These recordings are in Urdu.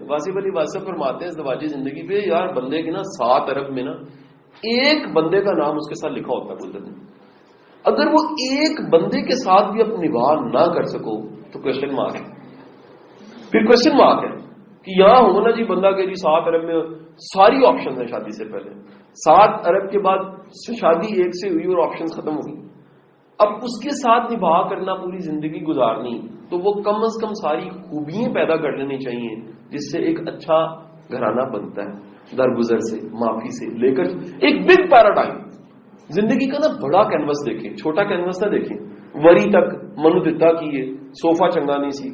واصف علی واصف فرماتے ہیں ازدواجی زندگی پہ یار بندے کے نا 7 ارب میں نا ایک بندے کا نام اس کے ساتھ لکھا ہوتا ہے قدرت میں. اگر وہ ایک بندے کے ساتھ بھی اپنی نباہ نہ کر سکو تو کوشچن مارک ہے. پھر کوشچن مارک ہے کہ یہاں ہونا جی بندہ کہ جی 7 ارب میں ساری آپشن ہیں شادی سے پہلے, 7 ارب کے بعد شادی ایک سے ہوئی اور آپشن ختم ہو گئی. اب اس کے ساتھ نباہ کرنا, پوری زندگی گزارنی, تو وہ کم از کم ساری خوبیاں پیدا کر لینی چاہیے جس سے ایک اچھا گھرانہ بنتا ہے. درگزر سے, معافی سے لے کر ایک بگ پیراڈائم. زندگی کا نا بڑا کینوس دیکھیں, چھوٹا کینوس نہ دیکھیں. وری تک منو دتا کی ہے, صوفہ چنگا نہیں سی,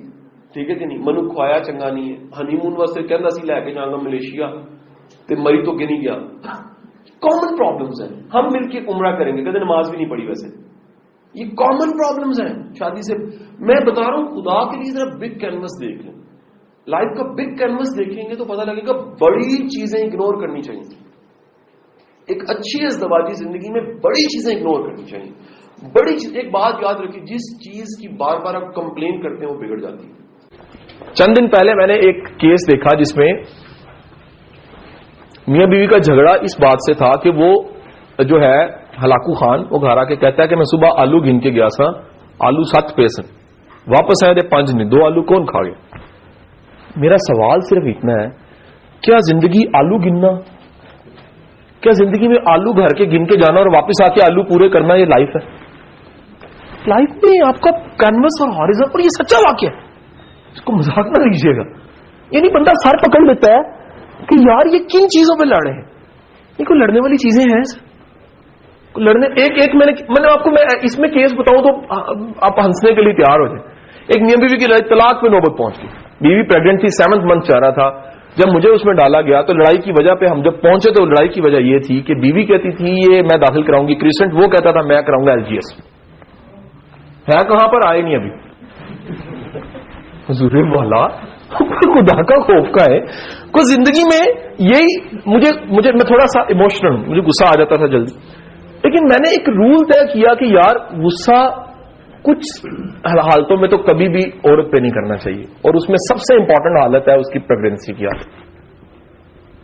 ٹھیک ہے کہ نہیں, منو کھوایا چنگا نہیں ہے, ہنی مون واسطے کہندا سی لے کے جاؤں گا ملیشیا تے مری تو کہ نہیں گیا. کامن پرابلمز ہیں. ہم مل کے عمرہ کریں گے, کبھی نماز بھی نہیں پڑھی ویسے. یہ کامن پرابلمز ہیں شادی سے. میں بتا رہا ہوں خدا کے لیے ذرا بگ کینوس دیکھ لیں, لائف کا بگ کینوس دیکھیں گے تو پتہ لگے گا بڑی چیزیں اگنور کرنی چاہیے. ایک اچھی ازدواجی زندگی میں بڑی چیزیں اگنور کرنی چاہیے. بڑی چیز, ایک بات یاد رکھیے, جس چیز کی بار بار آپ کمپلین کرتے ہیں وہ بگڑ جاتی ہے. چند دن پہلے میں نے ایک کیس دیکھا جس میں میاں بیوی کا جھگڑا اس بات سے تھا کہ وہ جو ہے ہلاکو خان وہ گھر آ کے کہتا ہے کہ میں صبح آلو گن کے گیا سا, آلو 7 پیس ہیں, واپس آئے تھے 5 نہیں, 2 آلو کون کھا گئے. میرا سوال صرف اتنا ہے, کیا زندگی آلو گننا, کیا زندگی میں آلو گھر کے گن کے جانا اور واپس آ کے آلو پورے کرنا یہ لائف ہے؟ لائف میں آپ کا کینوس اور ہارزن پر یہ سچا واقعہ ہے, اس کو مذاق نہ لیجیے گا. یعنی بندہ سر پکڑ لیتا ہے کہ یار یہ کن چیزوں پہ لڑ رہے ہیں, یہ کوئی لڑنے والی چیزیں ہیں لڑنے. ایک میں نے آپ کو میں اس میں کیس بتاؤں تو آپ ہنسنے کے لیے تیار ہو جائیں. ایک میاں بیوی کی لڑائی طلاق پہ نوبت پہنچ گئی. بیوی پریگنٹ تھی, 7th منتھ چاہ رہا تھا. جب مجھے اس میں ڈالا گیا تو لڑائی کی وجہ پہ ہم جب پہنچے تو لڑائی کی وجہ یہ تھی کہ بیوی کہتی تھی یہ میں داخل کراؤں گی کریسنٹ, وہ کہتا تھا میں کراؤں گا LGS. ہے کہاں پر, آئے نہیں ابھی. حضور والا خدا کا خوف کا ہے. کوئی زندگی میں یہی مجھے میں تھوڑا سا ایموشنل ہوں, مجھے غصہ آ جاتا تھا جلدی, لیکن میں نے ایک رول طے کیا کہ یار غصہ کچھ حالتوں میں تو کبھی بھی عورت پہ نہیں کرنا چاہیے, اور اس میں سب سے امپورٹنٹ حالت ہے اس کی پریگنینسی کی حالت.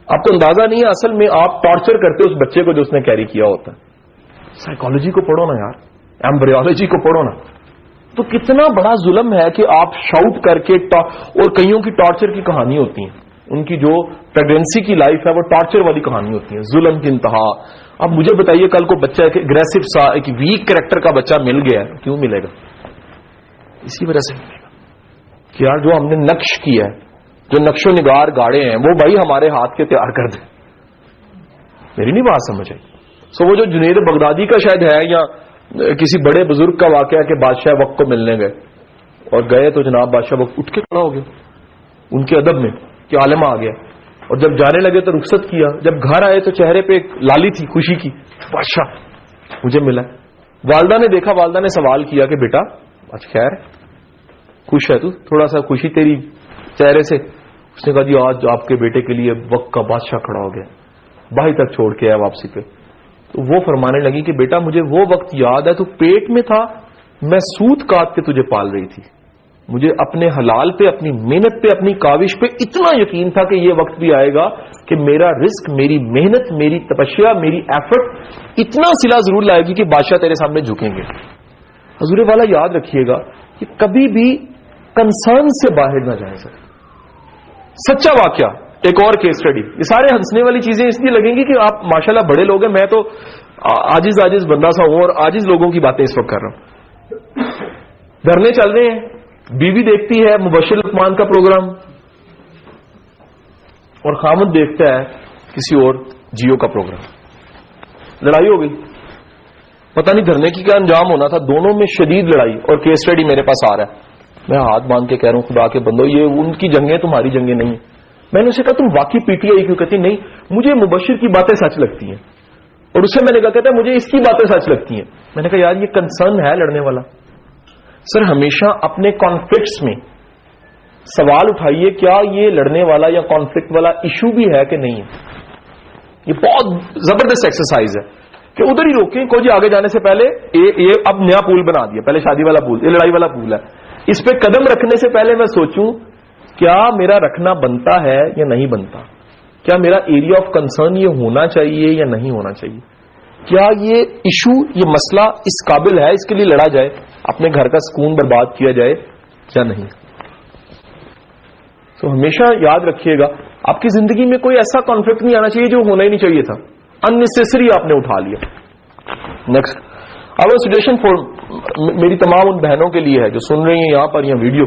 آپ کو اندازہ نہیں ہے اصل میں آپ ٹارچر کرتے اس بچے کو جو اس نے کیری کیا ہوتا ہے. سائیکالوجی کو پڑھو نا یار, ایمبریولوجی کو پڑھو نا, تو کتنا بڑا ظلم ہے کہ آپ شاؤٹ کر کے, اور کئیوں کی ٹارچر کی کہانی ہوتی ہیں, ان کی جو پریگنینسی کی لائف ہے وہ ٹارچر والی کہانی ہوتی ہے, ظلم کی انتہا. اب مجھے بتائیے کل کو بچہ ایک اگریسو سا ایک ویک کریکٹر کا بچہ مل گیا, کیوں ملے گا؟ اسی وجہ سے ملے گا کہ یار جو ہم نے نقش کیا ہے, جو نقش و نگار گاڑے ہیں وہ بھائی ہمارے ہاتھ کے تیار کر دیں. میری نہیں بات سمجھ آئی. سو وہ جو جنید بغدادی کا شاید ہے یا کسی بڑے بزرگ کا واقعہ کہ بادشاہ وقت کو ملنے گئے اور گئے تو جناب بادشاہ وقت اٹھ کے کھڑا ہو گیا ان کے ادب میں کہ عالم آ گیا, اور جب جانے لگے تو رخصت کیا. جب گھر آئے تو چہرے پہ ایک لالی تھی خوشی کی, بادشاہ مجھے ملا. والدہ نے دیکھا, والدہ نے سوال کیا کہ بیٹا آج خیر خوش ہے تو, تھوڑا سا خوشی تیری چہرے سے. اس نے کہا جی آج آپ کے بیٹے کے لیے وقت کا بادشاہ کھڑا ہو گیا, باہر تک چھوڑ کے آیا واپسی پہ. تو وہ فرمانے لگی کہ بیٹا مجھے وہ وقت یاد ہے تو پیٹ میں تھا, میں سوت کاٹ کے تجھے پال رہی تھی. مجھے اپنے حلال پہ, اپنی محنت پہ, اپنی کاوش پہ اتنا یقین تھا کہ یہ وقت بھی آئے گا کہ میرا رزق, میری محنت, میری تپسیا, میری ایفرٹ اتنا صلہ ضرور لائے گی کہ بادشاہ تیرے سامنے جھکیں گے. حضور والا یاد رکھیے گا کہ کبھی بھی کنسرن سے باہر نہ جائیں. سر سچا واقعہ, ایک اور کیس اسٹڈی. یہ سارے ہنسنے والی چیزیں اس لیے لگیں گی کہ آپ ماشاءاللہ بڑے لوگ ہیں, میں تو عاجز بندہ سا ہوں اور عاجز لوگوں کی باتیں اس وقت کر رہا ہوں. دھرنے چل رہے ہیں, بیوی دیکھتی ہے مبشر لقمان کا پروگرام اور خامد دیکھتا ہے کسی اور جیو کا پروگرام. لڑائی ہو گئی, پتہ نہیں دھرنے کی کیا انجام ہونا تھا. دونوں میں شدید لڑائی, اور کیس اسٹڈی میرے پاس آ رہا ہے. میں ہاتھ باندھ کے کہہ رہا ہوں خدا کے بندو یہ ان کی جنگیں تمہاری جنگیں نہیں ہیں. میں نے اسے کہا تم واقعی PTI کیوں؟ کہتی نہیں مجھے مبشر کی باتیں سچ لگتی ہیں. اور اسے میں نے کہا کہتا ہے مجھے اس کی باتیں سچ لگتی ہیں. میں نے کہا یار یہ کنسرن ہے لڑنے والا. سر ہمیشہ اپنے کانفلکٹس میں سوال اٹھائیے کیا یہ لڑنے والا یا کانفلکٹ والا ایشو بھی ہے کہ نہیں ہے. یہ بہت زبردست ایکسرسائز ہے کہ ادھر ہی روکیں. کو جی آگے جانے سے پہلے یہ اب نیا پول بنا دیا, پہلے شادی والا پول, یہ لڑائی والا پول ہے. اس پہ قدم رکھنے سے پہلے میں سوچوں کیا میرا رکھنا بنتا ہے یا نہیں بنتا, کیا میرا ایریا آف کنسرن یہ ہونا چاہیے یا نہیں ہونا چاہیے, کیا یہ ایشو, یہ مسئلہ اس قابل ہے اس کے لیے لڑا جائے, اپنے گھر کا سکون برباد کیا جائے یا نہیں. تو ہمیشہ یاد رکھیے گا آپ کی زندگی میں کوئی ایسا کانفلکٹ نہیں آنا چاہیے جو ہونا ہی نہیں چاہیے تھا, اننیسیسری آپ نے اٹھا لیا. نیکسٹ اب سجیشن فور میری تمام ان بہنوں کے لیے ہے جو سن رہی ہیں یہاں پر یہ ویڈیو,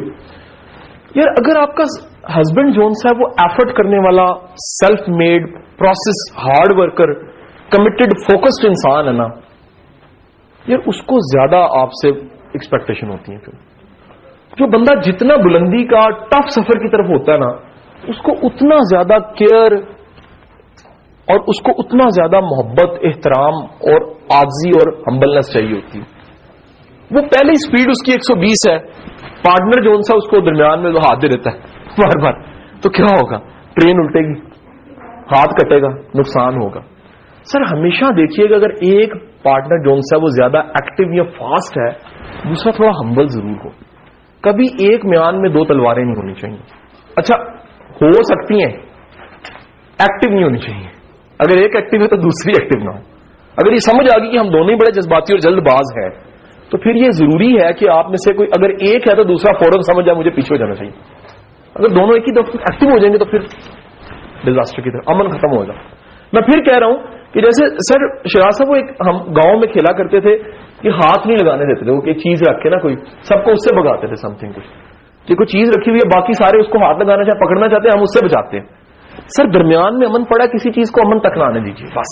یار اگر آپ کا ہسبینڈ جون سا ہے وہ ایفرٹ کرنے والا, self made, process, hard worker, committed, focused انسان ہے نا, یار اس کو زیادہ آپ سے ایکسپیکٹیشن ہوتی ہیں. پھر جو بندہ جتنا بلندی کا ٹف سفر کی طرف ہوتا ہے نا, اس کو اتنا زیادہ کیئر اور اس کو اتنا زیادہ محبت, احترام اور عاجزی اور ہمبلنس چاہیے ہوتی ہے. وہ پہلی سپیڈ اس کی 120 ہے, پارٹنر جو سا اس کو درمیان میں ہاتھ دے دیتا ہے بار بار, تو کیا ہوگا؟ ٹرین الٹے گی, ہاتھ کٹے گا, نقصان ہوگا. سر ہمیشہ دیکھیے گا اگر ایک پارٹنر جو سا وہ زیادہ ایکٹیو یا فاسٹ ہے, دوسرا تھوڑا ہمبل ضرور ہو. کبھی ایک میان میں دو تلواریں نہیں ہونی چاہیے. اچھا ہو سکتی ہیں, ایکٹیو نہیں ہونی چاہیے. اگر ایک ایکٹیو ہے تو دوسری ایکٹیو نہ ہو. اگر یہ سمجھ آ گئی کہ ہم دونوں ہی بڑے جذباتی اور جلد باز ہیں, تو پھر یہ ضروری ہے کہ آپ میں سے کوئی اگر ایک ہے تو دوسرا فوراً سمجھ جائے مجھے پیچھے ہو جانا چاہیے. اگر دونوں ایک ہی دفعہ ایکٹیو ہو جائیں گے تو پھر ڈیزاسٹر کی طرف امن ختم ہوگا. میں پھر کہہ رہا ہوں کہ جیسے سر شراز صاحب وہ ایک ہم گاؤں میں کھیلا کرتے تھے کہ ہاتھ نہیں لگانے دیتے تھے, وہ ایک چیز رکھ کے نا کوئی سب کو اس سے بگاتے تھے, سم تھنگ کچھ کہ کوئی چیز رکھی ہوئی ہے باقی سارے اس کو ہاتھ لگانا چاہے پکڑنا چاہتے ہیں, ہم اس سے بچاتے ہیں. سر درمیان میں امن پڑا, کسی چیز کو امن تک نہ آنے دیجیے بس.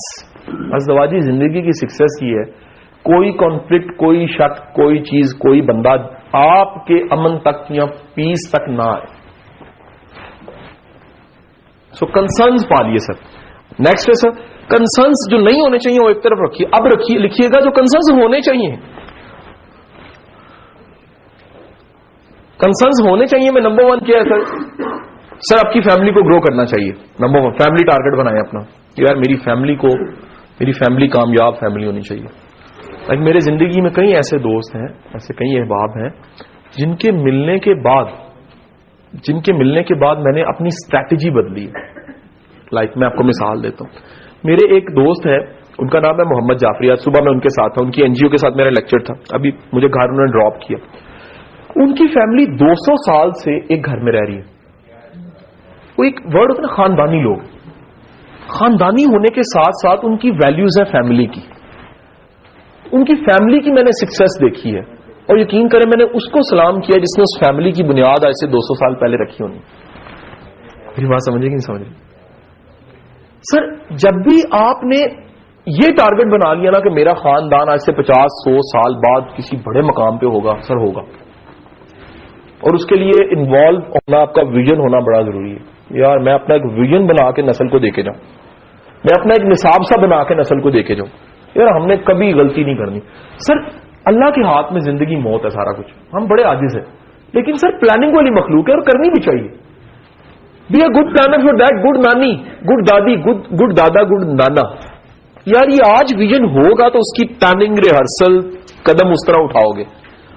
ازدواجی زندگی کی سکسیس یہ ہے کوئی کانفلکٹ, کوئی شک, کوئی چیز, کوئی بندہ آپ کے امن تک یا پیس تک نہ آئے. سو کنسرنز پالیے سر. نیکسٹ ہے سر کنسرنز جو نہیں ہونے چاہیے وہ ایک طرف رکھیے. اب رکھیے لکھیے گا جو کنسرنز ہونے چاہیے. کنسرنز ہونے چاہیے میں نمبر 1 کیا ہے سر آپ کی فیملی کو گرو کرنا چاہیے. نمبر 1 فیملی ٹارگٹ بنائیں اپنا کہ یار میری فیملی کامیاب فیملی ہونی چاہیے. میرے زندگی میں کئی ایسے دوست ہیں, ایسے کئی احباب ہیں جن کے ملنے کے بعد میں نے اپنی اسٹریٹجی بدلی ہے. لائک میں آپ کو مثال دیتا ہوں. میرے ایک دوست ہے, ان کا نام ہے محمد جعفری. آج صبح میں ان کے ساتھ تھا, ان کی NGO کے ساتھ میرا لیکچر تھا, ابھی مجھے گھر انہوں نے ڈراپ کیا. ان کی فیملی 200 سال سے ایک گھر میں رہ رہی ہے. وہ ایک ورڈ ہوتا ہے نا خاندانی لوگ, خاندانی ہونے کے ساتھ ساتھ ان کی ویلیوز ہیں فیملی کی. ان کی فیملی کی میں نے سکسیس دیکھی ہے اور یقین کریں میں نے اس کو سلام کیا جس نے اس فیملی کی بنیاد آج سے 200 سال پہلے رکھی ہونی. میری بات سمجھے کہ نہیں سمجھ رہی سر؟ جب بھی آپ نے یہ ٹارگٹ بنا لیا نا کہ میرا خاندان آج سے 50-100 سال بعد کسی بڑے مقام پہ ہوگا, سر ہوگا. اور اس کے لیے انوالو ہونا, آپ کا ویژن ہونا بڑا ضروری ہے. یار میں اپنا ایک ویژن بنا کے نسل کو دے کے جاؤں, میں اپنا ایک نصاب سا بنا کے نسل کو دے کے جاؤں. یار ہم نے کبھی غلطی نہیں کرنی. سر اللہ کے ہاتھ میں زندگی موت ہے, سارا کچھ, ہم بڑے عاجز ہیں, لیکن سر پلاننگ والی مخلوق ہے اور کرنی بھی چاہیے. Be a good planner for that, good nani, good dadi, good dada, good nana. یار یہ آج ویژن ہوگا تو اس کی پلاننگ, ریہرسل, قدم اس طرح اٹھاؤ گے.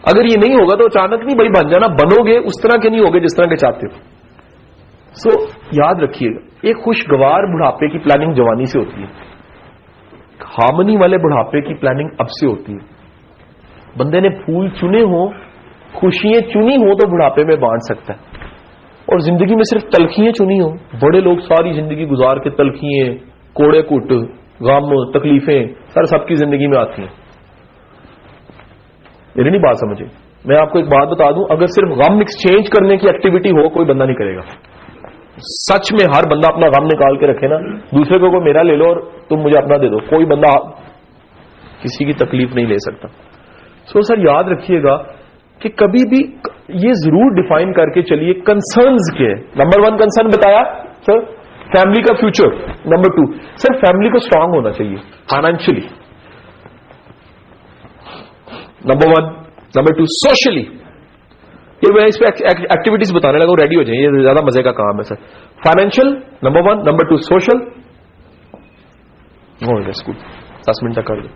اگر یہ نہیں ہوگا تو اچانک نہیں بھائی بن جانا, بنو گے اس طرح کے نہیں ہوگے جس طرح کے چاہتے ہو. سو یاد رکھیے گا ایک خوشگوار بڑھاپے کی پلاننگ جوانی سے ہوتی ہے, ہارمنی والے بڑھاپے کی پلاننگ اب سے ہوتی ہے. بندے نے پھول چنے ہوں, خوشیاں چنی ہوں تو بڑھاپے میں بانٹ سکتا ہے. اور زندگی میں صرف تلخیاں چنی ہوں, بڑے لوگ ساری زندگی گزار کے تلخیاں, کوڑے کٹ, غم, تکلیفیں سر سب کی زندگی میں آتی ہیں. میری نہیں بات سمجھے. میں آپ کو ایک بات بتا دوں, اگر صرف غم ایکسچینج کرنے کی ایکٹیویٹی ہو کوئی بندہ نہیں کرے گا. سچ میں ہر بندہ اپنا غم نکال کے رکھے نا, دوسرے کو میرا لے لو اور تم مجھے اپنا دے دو, کوئی بندہ کسی کی تکلیف نہیں لے سکتا. سو سر یاد رکھیے گا کہ کبھی بھی یہ ضرور ڈیفائن کر کے چلیے کنسرنز کے. نمبر 1 کنسرن بتایا سر فیملی کا فیوچر. نمبر 2 سر فیملی کو اسٹرانگ ہونا چاہیے فائنینشلی. نمبر 1. Number 2 socially. یہ میں اس پہ ایکٹیویٹیز بتانے لگا ہوں, ریڈی ہو جائیں, یہ زیادہ مزے کا کام ہے sir. Financial number 1, number 2 social. ہو گیا اسکول 10 منٹ تک کر دیں.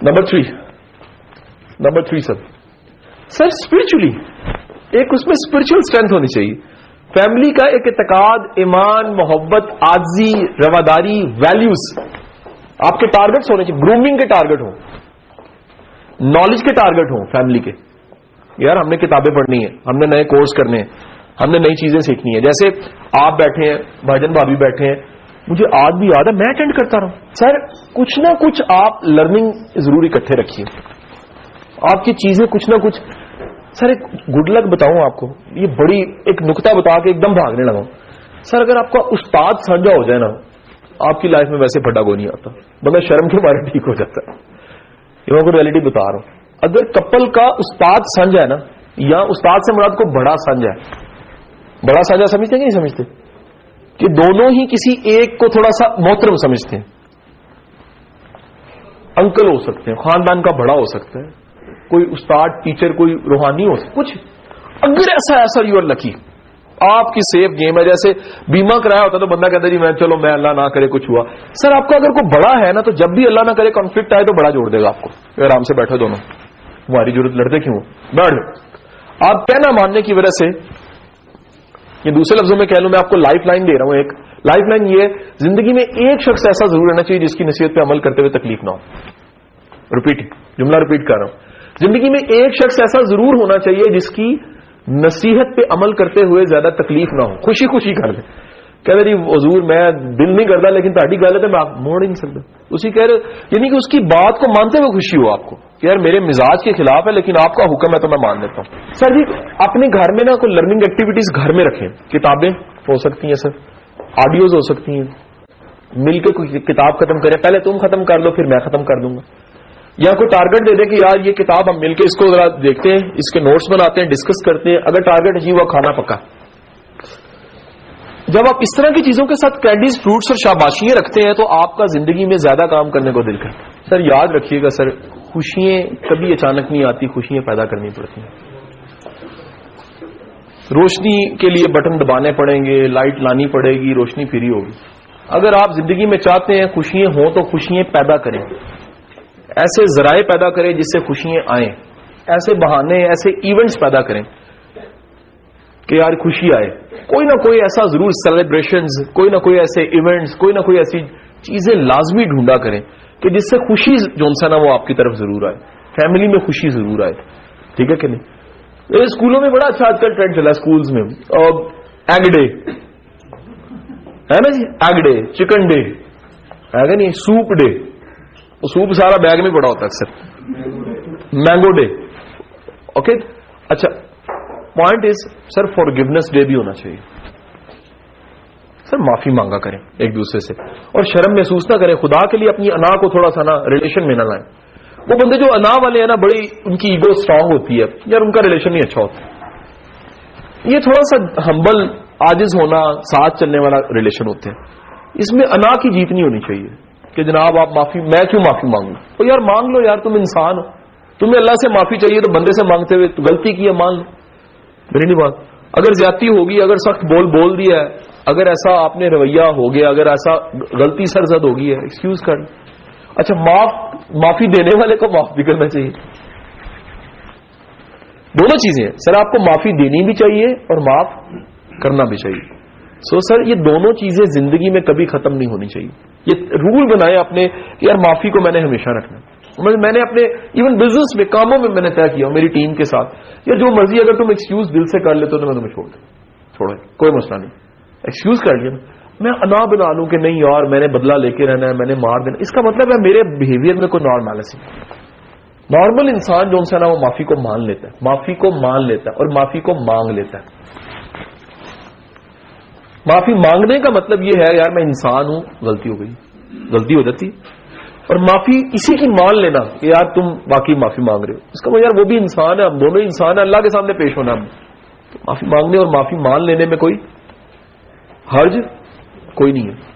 نمبر 3 سر اسپرچولی ایک اس میں اسپرچل اسٹرینتھ ہونی چاہیے. فیملی کا ایک اعتقاد, ایمان, محبت, عاجزی, رواداری, ویلیوز, آپ کے ٹارگٹس ہونے چاہیے. گرومنگ کے ٹارگٹ ہوں, نالج کے ٹارگٹ ہوں فیملی کے. یار ہم نے کتابیں پڑھنی ہیں, ہم نے نئے کورس کرنے ہیں, ہم نے نئی چیزیں سیکھنی ہیں. جیسے آپ بیٹھے ہیں, بھائی بھابھی بیٹھے ہیں, مجھے آج بھی یاد ہے میں اٹینڈ کرتا رہا ہوں. سر کچھ نہ کچھ آپ لرننگ ضرور اکٹھے رکھیے, آپ کی چیزیں کچھ نہ کچھ. سر ایک گڈ لک بتاؤں آپ کو, یہ بڑی ایک نقطہ بتا کے ایک دم بھاگنے لگا ہوں. سر اگر آپ کا استاد سانجا ہو جائے نا, آپ کی لائف میں ویسے پھٹا کو نہیں آتا, بندہ شرم کے بارے ٹھیک ہو جاتا ہے. یہ میں کو ریئلٹی بتا رہا ہوں. اگر کپل کا استاد سانجا ہے نا, یا استاد سے مراد کو بڑا سانجا ہے, بڑا سانجا سمجھتے ہیں کہ نہیں سمجھتے, کہ دونوں ہی کسی ایک کو تھوڑا سا محترم سمجھتے ہیں. انکل ہو سکتے ہیں, خاندان کا بڑا ہو سکتا ہے, کوئی استاد, ٹیچر, کوئی روحانی ہو سکتا, کچھ. اگر ایسا یو آر لکی, آپ کی سیف گیم ہے. جیسے بیمہ کرایا ہوتا تو بندہ کہتا ہے جی میں چلو میں اللہ نہ کرے کچھ ہوا. سر آپ کا اگر کوئی بڑا ہے نا, تو جب بھی اللہ نہ کرے کانفلکٹ آئے تو بڑا جوڑ دے گا آپ کو. آرام سے بیٹھو دونوں, تمہاری ضرورت, لڑتے کیوں بیٹھ. آپ کہنا ماننے کی وجہ سے, یہ دوسرے لفظوں میں کہہ لوں, میں آپ کو لائف لائن دے رہا ہوں. ایک لائف لائن یہ ہے, زندگی میں ایک شخص ایسا ضرور رہنا چاہیے جس کی نصیحت پہ عمل کرتے ہوئے تکلیف نہ ہو. جملہ ریپیٹ کر رہا ہوں. زندگی میں ایک شخص ایسا ضرور ہونا چاہیے جس کی نصیحت پہ عمل کرتے ہوئے زیادہ تکلیف نہ ہو, خوشی خوشی کر دے. کہہ رہے حضور میں دل نہیں کرتا لیکن تہاڈی گل ہے تو میں آپ موڑ ہی نہیں سکتا. اسی کہہ رہے, یعنی کہ اس کی بات کو مانتے ہوئے خوشی ہو آپ کو کہ یار میرے مزاج کے خلاف ہے لیکن آپ کا حکم ہے تو میں مان لیتا ہوں. سر جی اپنے گھر میں نا کوئی لرننگ ایکٹیویٹیز گھر میں رکھیں. کتابیں ہو سکتی ہیں سر, آڈیوز ہو سکتی ہیں, مل کے کوئی کتاب ختم کریں, پہلے تم ختم کر لو پھر میں ختم کر دوں گا. یا کوئی ٹارگٹ دے دے کہ یار یہ کتاب ہم مل کے اس کو ذرا دیکھتے ہیں, اس کے نوٹس بناتے ہیں, ڈسکس کرتے ہیں. اگر ٹارگٹ اچیو ہوا کھانا پکا. جب آپ اس طرح کی چیزوں کے ساتھ کینڈیز, فروٹس اور شاباشیاں رکھتے ہیں تو آپ کا زندگی میں زیادہ کام کرنے کو دل کرتا ہے. سر یاد رکھیے گا سر, خوشیاں کبھی اچانک نہیں آتی, خوشیاں پیدا کرنی پڑتی ہیں. روشنی کے لیے بٹن دبانے پڑیں گے, لائٹ لانی پڑے گی, روشنی فری ہوگی. اگر آپ زندگی میں چاہتے ہیں خوشیاں ہوں تو خوشیاں پیدا کریں, ایسے ذرائع پیدا کریں جس سے خوشیاں آئیں, ایسے بہانے, ایسے ایونٹس پیدا کریں کہ یار خوشی آئے. کوئی نہ کوئی ایسا ضرور سیلیبریشنز, کوئی نہ کوئی ایسے ایونٹس, کوئی نہ کوئی ایسی چیزیں لازمی ڈھونڈا کریں کہ جس سے خوشی جو سا نا وہ آپ کی طرف ضرور آئے, فیملی میں خوشی ضرور آئے. ٹھیک ہے کہ نہیں؟ اسکولوں میں بڑا اچھا آج کل ٹرینڈ چلا, اسکولز میں ایگ ڈے ہے نا جی, ایگ ڈے, چکن ڈے ہے کہ نہیں, سوپ ڈے. سوپ سارا بیگ میں پڑا ہوتا ہے اکثر. Mango day. اوکے اچھا, point is sir forgiveness day بھی ہونا چاہیے. سر معافی مانگا کریں ایک دوسرے سے, اور شرم محسوس نہ کریں. خدا کے لیے اپنی انا کو تھوڑا سا نا ریلیشن میں نہ لائیں. وہ بندے جو انا والے ہیں نا, بڑی ان کی ایگو اسٹرانگ ہوتی ہے یار, ان کا ریلیشن نہیں اچھا ہوتا. یہ تھوڑا سا ہمبل, عاجز ہونا, ساتھ چلنے والا ریلیشن ہوتے ہیں. اس میں انا کی جیت نہیں ہونی چاہیے کہ جناب آپ معافی, میں کیوں معافی مانگوں. تو یار مانگ لو یار, تم انسان ہو, تمہیں اللہ سے معافی چاہیے تو بندے سے مانگتے ہوئے غلطی کی ہے مان لو. میری نہیں بات, اگر زیادتی ہوگی, اگر سخت بول دیا ہے, اگر ایسا آپ نے رویہ ہو گیا, اگر ایسا غلطی سرزد ہوگی ہے, ایکسکیوز کر لیں. اچھا معافی دینے والے کو معاف بھی کرنا چاہیے. دونوں چیزیں ہیں سر, آپ کو معافی دینی بھی چاہیے اور معاف کرنا بھی چاہیے. سر یہ دونوں چیزیں زندگی میں کبھی ختم نہیں ہونی چاہیے. یہ رول بنائے اپنے کہ یار معافی کو میں نے ہمیشہ رکھنا. میں نے اپنے ایون بزنس میں, کاموں میں میں نے طے کیا میری ٹیم کے ساتھ, یا جو مرضی اگر تم ایکسکیوز دل سے کر لیتے ہو تو میں تمہیں چھوڑے, کوئی مسئلہ نہیں. ایکسکیوز کر لیا, میں انا بنا لوں کہ نہیں یار میں نے بدلہ لے کے رہنا ہے, میں نے مار دینا. اس کا مطلب ہے میرے بہیویئر میں کوئی نارملسی. نارمل انسان جو ہے نا وہ معافی کو مان لیتا ہے, معافی کو مان لیتا ہے اور معافی کو مانگ لیتا ہے. معافی مانگنے کا مطلب یہ ہے یار میں انسان ہوں, غلطی ہو گئی, غلطی ہو جاتی. اور معافی اسی کی مان لینا کہ یار تم واقعی معافی مانگ رہے ہو, اس کا مطلب یار وہ بھی انسان ہے, ہم دونوں انسان ہیں, اللہ کے سامنے پیش ہونا. ہم معافی مانگنے اور معافی مان لینے میں کوئی حرج کوئی نہیں ہے.